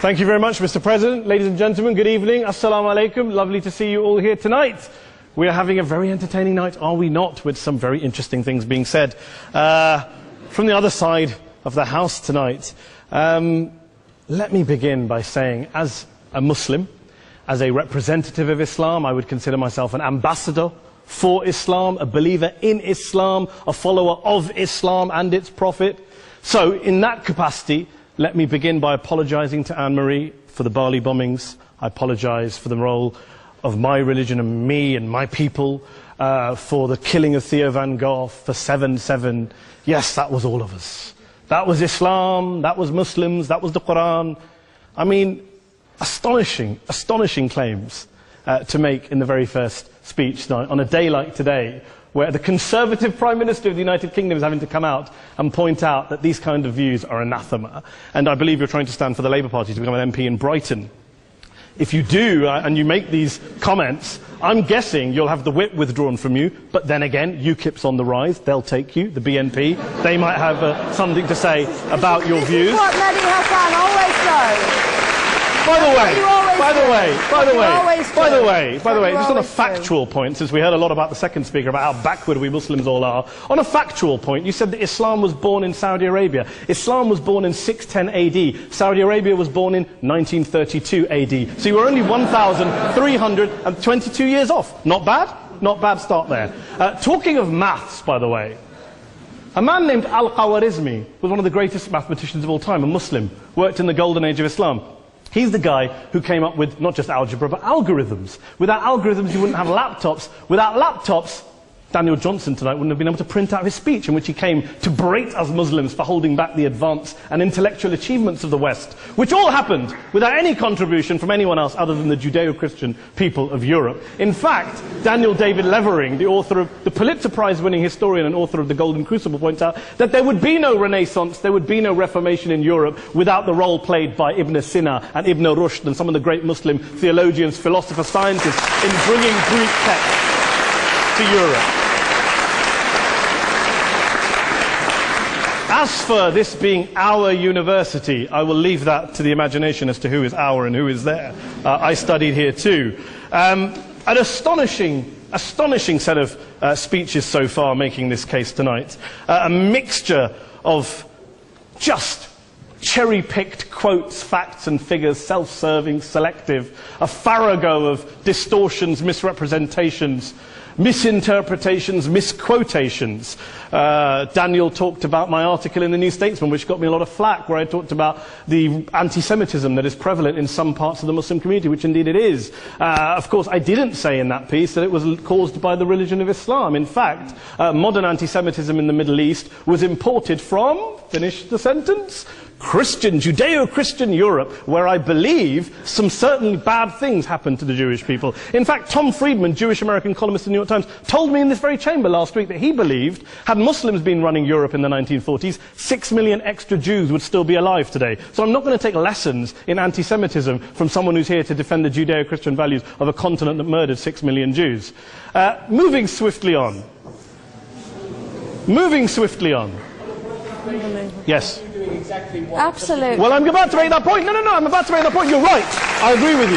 Thank you very much, Mr. President. Ladies and gentlemen, good evening. Assalamu alaikum. Lovely to see you all here tonight. We are having a very entertaining night, are we not, with some very interesting things being said from the other side of the house tonight. Let me begin by saying, as a Muslim, as a representative of Islam, I would consider myself an ambassador for Islam, a believer in Islam, a follower of Islam and its Prophet. So, in that capacity, let me begin by apologizing to Anne-Marie for the Bali bombings. I apologize for the role of my religion and me and my people, for the killing of Theo van Gogh, for 7/7. Yes, that was all of us. That was Islam, that was Muslims, that was the Quran. I mean, astonishing claims to make in the very first speech tonight, on a day like today, where the Conservative Prime Minister of the United Kingdom is having to come out and point out that these kind of views are anathema. And I believe you're trying to stand for the Labour Party to become an MP in Brighton. If you do, and you make these comments, I'm guessing you'll have the whip withdrawn from you, but then again, UKIP's on the rise, they'll take you, the BNP, they might have something to say about your views. This is what Mehdi Hasan always does. By the way, just on a factual point, since we heard a lot about the second speaker, about how backward we Muslims all are, on a factual point, you said that Islam was born in Saudi Arabia. Islam was born in 610 AD. Saudi Arabia was born in 1932 AD. So you were only 1,322 years off. Not bad? Not bad start there. Talking of maths, by the way, a man named Al-Khawarizmi was one of the greatest mathematicians of all time, a Muslim, worked in the golden age of Islam. He's the guy who came up with not just algebra, but algorithms. Without algorithms, you wouldn't have laptops. Without laptops, Daniel Johnson tonight wouldn't have been able to print out his speech in which he came to berate us Muslims for holding back the advance and intellectual achievements of the West, which all happened without any contribution from anyone else other than the Judeo-Christian people of Europe. In fact, Daniel David Levering, the author of the Pulitzer Prize-winning historian and author of The Golden Crucible, points out that there would be no Renaissance, there would be no Reformation in Europe without the role played by Ibn Sina and Ibn Rushd and some of the great Muslim theologians, philosophers, scientists in bringing Greek texts to Europe. As for this being our university, I will leave that to the imagination as to who is our and who is there. I studied here too. An astonishing set of speeches so far making this case tonight. A mixture of just cherry-picked quotes, facts and figures, self-serving, selective, a farrago of distortions, misrepresentations, misinterpretations, misquotations. Daniel talked about my article in the New Statesman, which got me a lot of flack, where I talked about the anti-Semitism that is prevalent in some parts of the Muslim community, which indeed it is. Of course, I didn't say in that piece that it was caused by the religion of Islam. In fact, modern anti-Semitism in the Middle East was imported from, finish the sentence, Christian, Judeo-Christian Europe, where I believe some certainly bad things happened to the Jewish people. In fact, Tom Friedman, Jewish-American columnist in the New York Times, told me in this very chamber last week that he believed, had Muslims been running Europe in the 1940s, 6 million extra Jews would still be alive today. So I'm not going to take lessons in anti-Semitism from someone who's here to defend the Judeo-Christian values of a continent that murdered 6 million Jews. Moving swiftly on. Yes. Absolutely. Well, I'm about to make that point. No, I'm about to make that point. You're right. I agree with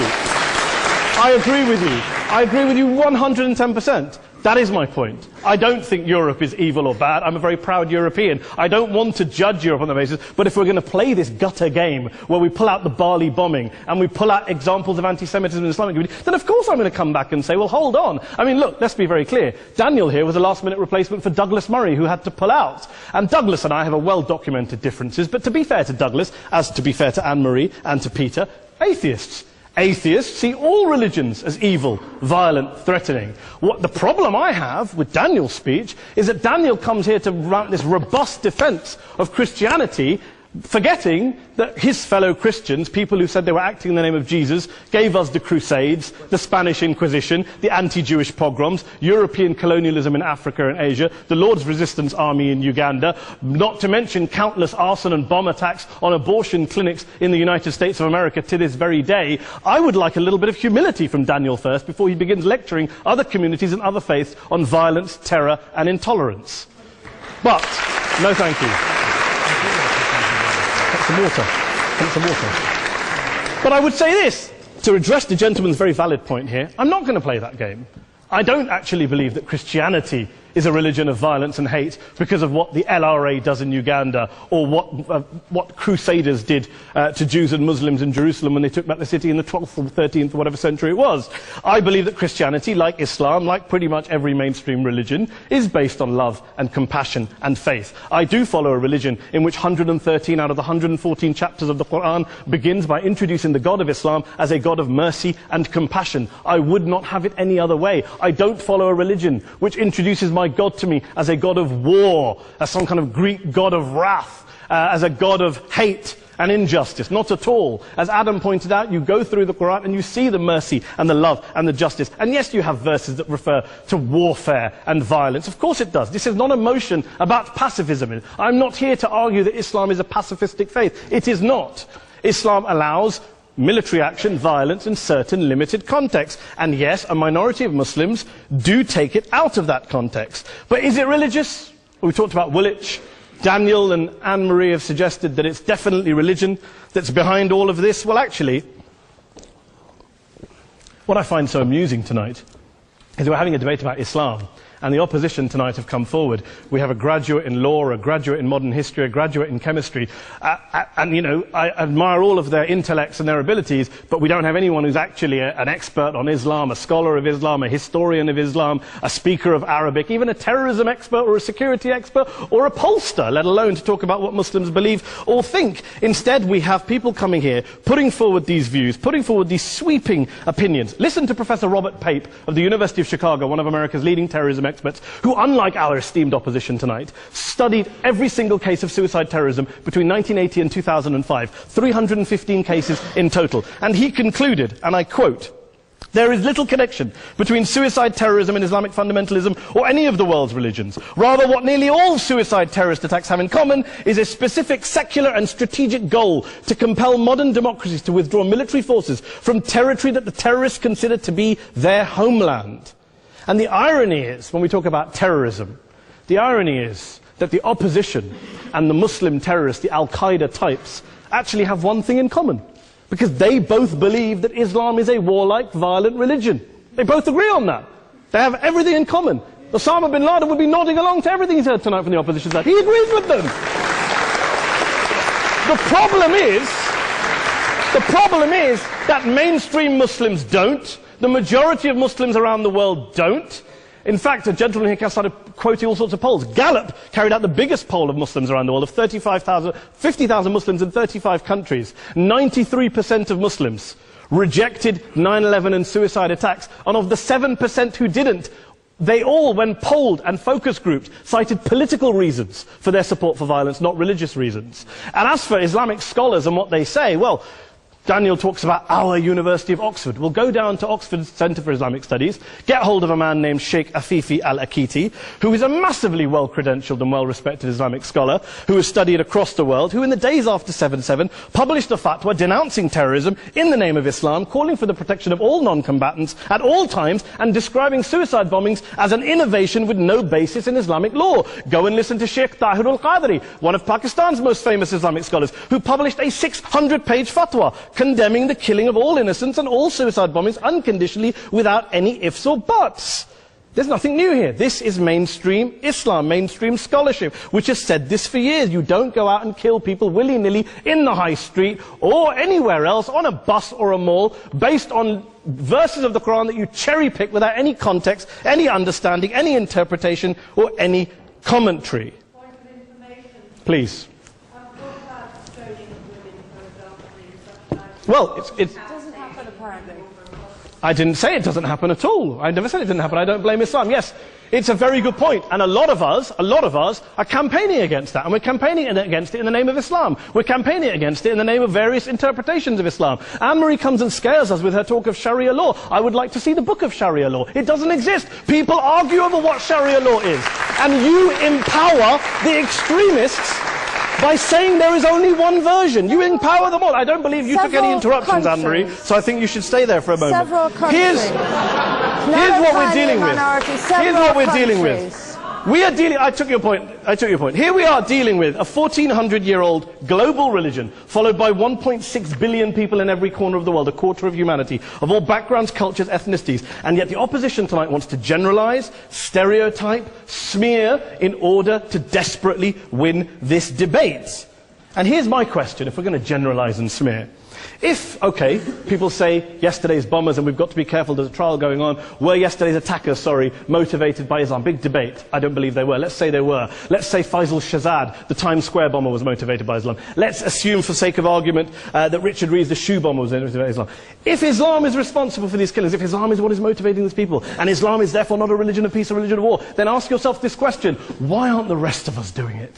you 110%. That is my point. I don't think Europe is evil or bad. I'm a very proud European. I don't want to judge Europe on that basis, but if we're going to play this gutter game where we pull out the Bali bombing and we pull out examples of anti-Semitism in the Islamic community, then of course I'm going to come back and say, well, hold on. I mean, look, let's be very clear. Daniel here was a last-minute replacement for Douglas Murray, who had to pull out. And Douglas and I have a well-documented differences, but to be fair to Douglas, as to be fair to Anne-Marie and to Peter, atheists. Atheists see all religions as evil, violent, threatening. What the problem I have with Daniel's speech is that Daniel comes here to run this robust defense of Christianity, forgetting that his fellow Christians, people who said they were acting in the name of Jesus, gave us the Crusades, the Spanish Inquisition, the anti-Jewish pogroms, European colonialism in Africa and Asia, the Lord's Resistance Army in Uganda, not to mention countless arson and bomb attacks on abortion clinics in the United States of America to this very day. I would like a little bit of humility from Daniel first before he begins lecturing other communities and other faiths on violence, terror and intolerance. But, no thank you. Some water. But I would say this, to address the gentleman's very valid point here, I'm not going to play that game. I don't actually believe that Christianity is a religion of violence and hate because of what the LRA does in Uganda or what Crusaders did to Jews and Muslims in Jerusalem when they took back the city in the 12th or 13th or whatever century it was. I believe that Christianity, like Islam, like pretty much every mainstream religion, is based on love and compassion and faith. I do follow a religion in which 113 out of the 114 chapters of the Quran begins by introducing the God of Islam as a God of mercy and compassion. I would not have it any other way. I don't follow a religion which introduces my God to me as a God of war, as some kind of Greek God of wrath, as a God of hate and injustice. Not at all. As Adam pointed out, you go through the Quran and you see the mercy and the love and the justice. And yes, you have verses that refer to warfare and violence. Of course it does. This is not a motion about pacifism. I'm not here to argue that Islam is a pacifistic faith. It is not. Islam allows military action, violence in certain limited contexts. And yes, a minority of Muslims do take it out of that context. But is it religious? We talked about Woolwich. Daniel and Anne-Marie have suggested that it's definitely religion that's behind all of this. Well, actually, what I find so amusing tonight is we're having a debate about Islam. And the opposition tonight have come forward. We have a graduate in law, a graduate in modern history, a graduate in chemistry. And, you know, I admire all of their intellects and their abilities, but we don't have anyone who's actually an expert on Islam, a scholar of Islam, a historian of Islam, a speaker of Arabic, even a terrorism expert or a security expert or a pollster, let alone to talk about what Muslims believe or think. Instead, we have people coming here, putting forward these views, putting forward these sweeping opinions. Listen to Professor Robert Pape of the University of Chicago, one of America's leading terrorism experts, who, unlike our esteemed opposition tonight, studied every single case of suicide terrorism between 1980 and 2005, 315 cases in total. And he concluded, and I quote, "There is little connection between suicide terrorism and Islamic fundamentalism or any of the world's religions. Rather, what nearly all suicide terrorist attacks have in common is a specific secular and strategic goal to compel modern democracies to withdraw military forces from territory that the terrorists consider to be their homeland." And the irony is, when we talk about terrorism, the irony is that the opposition and the Muslim terrorists, the Al-Qaeda types, actually have one thing in common. Because they both believe that Islam is a warlike, violent religion. They both agree on that. They have everything in common. Osama bin Laden would be nodding along to everything he's heard tonight from the opposition side. He agrees with them. The problem is that mainstream Muslims don't. The majority of Muslims around the world don't. In fact, a gentleman here started quoting all sorts of polls. Gallup carried out the biggest poll of Muslims around the world, of 50,000 Muslims in 35 countries. 93% of Muslims rejected 9/11 and suicide attacks. And of the 7% who didn't, they all, when polled and focus grouped, cited political reasons for their support for violence, not religious reasons. And as for Islamic scholars and what they say, well, Daniel talks about our University of Oxford. We'll go down to Oxford Centre for Islamic Studies, get hold of a man named Sheikh Afifi al-Akiti, who is a massively well-credentialed and well-respected Islamic scholar, who has studied across the world, who in the days after 7/7 published a fatwa denouncing terrorism in the name of Islam, calling for the protection of all non-combatants at all times, and describing suicide bombings as an innovation with no basis in Islamic law. Go and listen to Sheikh Tahir al-Qadri, one of Pakistan's most famous Islamic scholars, who published a 600-page fatwa condemning the killing of all innocents and all suicide bombings unconditionally without any ifs or buts. There's nothing new here. This is mainstream Islam, mainstream scholarship, which has said this for years. You don't go out and kill people willy-nilly in the high street or anywhere else, on a bus or a mall, based on verses of the Quran that you cherry-pick without any context, any understanding, any interpretation, or any commentary. Point of information. Please. Well, it doesn't happen apparently. I didn't say it doesn't happen at all. I never said it didn't happen. I don't blame Islam. Yes, it's a very good point. And a lot of us are campaigning against that. And we're campaigning against it in the name of Islam. We're campaigning against it in the name of various interpretations of Islam. Anne-Marie comes and scares us with her talk of Sharia law. I would like to see the book of Sharia law. It doesn't exist. People argue over what Sharia law is. And you empower the extremists by saying there is only one version. You empower them all. I don't believe you took any interruptions, Anne-Marie, so I think you should stay there for a moment. Here's what we're dealing with. Here's what we're dealing with. We are dealing, I took your point. Here we are dealing with a 1400-year-old global religion, followed by 1.6 billion people in every corner of the world, a quarter of humanity, of all backgrounds, cultures, ethnicities. And yet the opposition tonight wants to generalize, stereotype, smear, in order to desperately win this debate. And here's my question, if we're going to generalize and smear. If, okay, people say yesterday's bombers, and we've got to be careful, there's a trial going on, were yesterday's attackers, motivated by Islam? Big debate. I don't believe they were. Let's say they were. Let's say Faisal Shahzad, the Times Square bomber, was motivated by Islam. Let's assume, for sake of argument, that Richard Reeves, the shoe bomber, was motivated by Islam. If Islam is responsible for these killings, if Islam is what is motivating these people, and Islam is therefore not a religion of peace, a religion of war, then ask yourself this question: why aren't the rest of us doing it?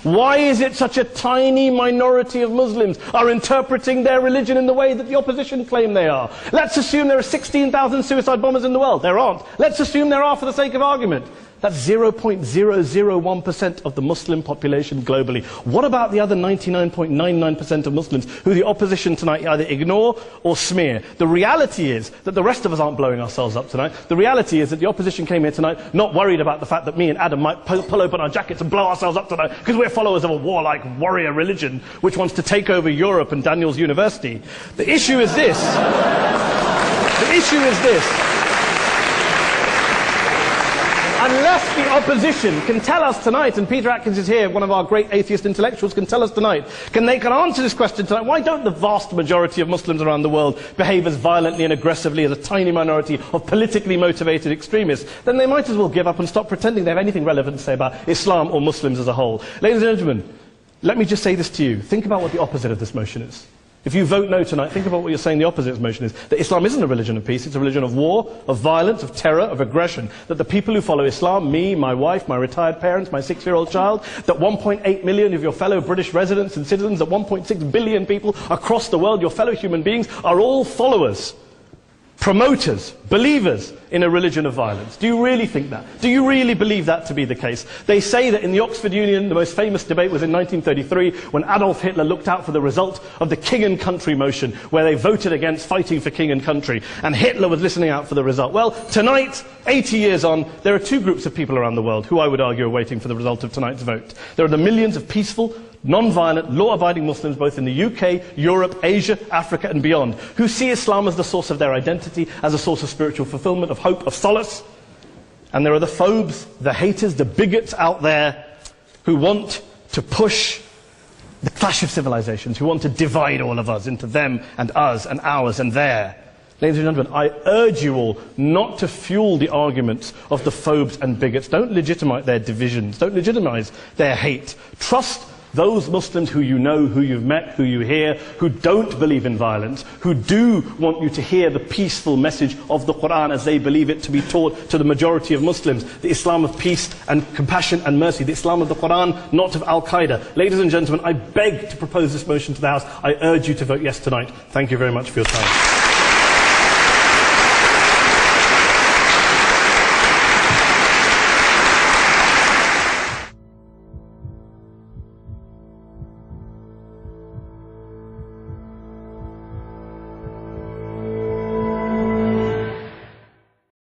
Why is it such a tiny minority of Muslims are interpreting their religion in the way that the opposition claim they are? Let's assume there are 16,000 suicide bombers in the world. There aren't. Let's assume there are for the sake of argument. That's 0.001% of the Muslim population globally. What about the other 99.99% of Muslims who the opposition tonight either ignore or smear? The reality is that the rest of us aren't blowing ourselves up tonight. The reality is that the opposition came here tonight not worried about the fact that me and Adam might pull open our jackets and blow ourselves up tonight because we're followers of a warlike warrior religion which wants to take over Europe and Daniel's university. The issue is this. The issue is this. Unless the opposition can tell us tonight, and Peter Atkins is here, one of our great atheist intellectuals, can tell us tonight, can answer this question tonight: why don't the vast majority of Muslims around the world behave as violently and aggressively as a tiny minority of politically motivated extremists? Then they might as well give up and stop pretending they have anything relevant to say about Islam or Muslims as a whole. Ladies and gentlemen, let me just say this to you. Think about what the opposite of this motion is. If you vote no tonight, think about what you're saying the opposite of this motion is. That Islam isn't a religion of peace, it's a religion of war, of violence, of terror, of aggression. That the people who follow Islam, me, my wife, my retired parents, my 6-year-old child, that 1.8 million of your fellow British residents and citizens, that 1.6 billion people across the world, your fellow human beings, are all followers, promoters, believers in a religion of violence. Do you really think that? Do you really believe that to be the case? They say that in the Oxford Union, the most famous debate was in 1933, when Adolf Hitler looked out for the result of the King and Country motion, where they voted against fighting for King and Country, and Hitler was listening out for the result. Well, tonight, 80 years on, there are two groups of people around the world who I would argue are waiting for the result of tonight's vote. There are the millions of peaceful, non-violent, law-abiding Muslims both in the UK, Europe, Asia, Africa and beyond, who see Islam as the source of their identity, as a source of spiritual fulfillment, of hope, of solace. And there are the phobes, the haters, the bigots out there who want to push the clash of civilizations, who want to divide all of us into them and us and ours and their. Ladies and gentlemen, I urge you all not to fuel the arguments of the phobes and bigots. Don't legitimize their divisions. Don't legitimize their hate. Trust those Muslims who you know, who you've met, who you hear, who don't believe in violence, who do want you to hear the peaceful message of the Quran as they believe it to be taught to the majority of Muslims, the Islam of peace and compassion and mercy, the Islam of the Quran, not of Al-Qaeda. Ladies and gentlemen, I beg to propose this motion to the House. I urge you to vote yes tonight. Thank you very much for your time.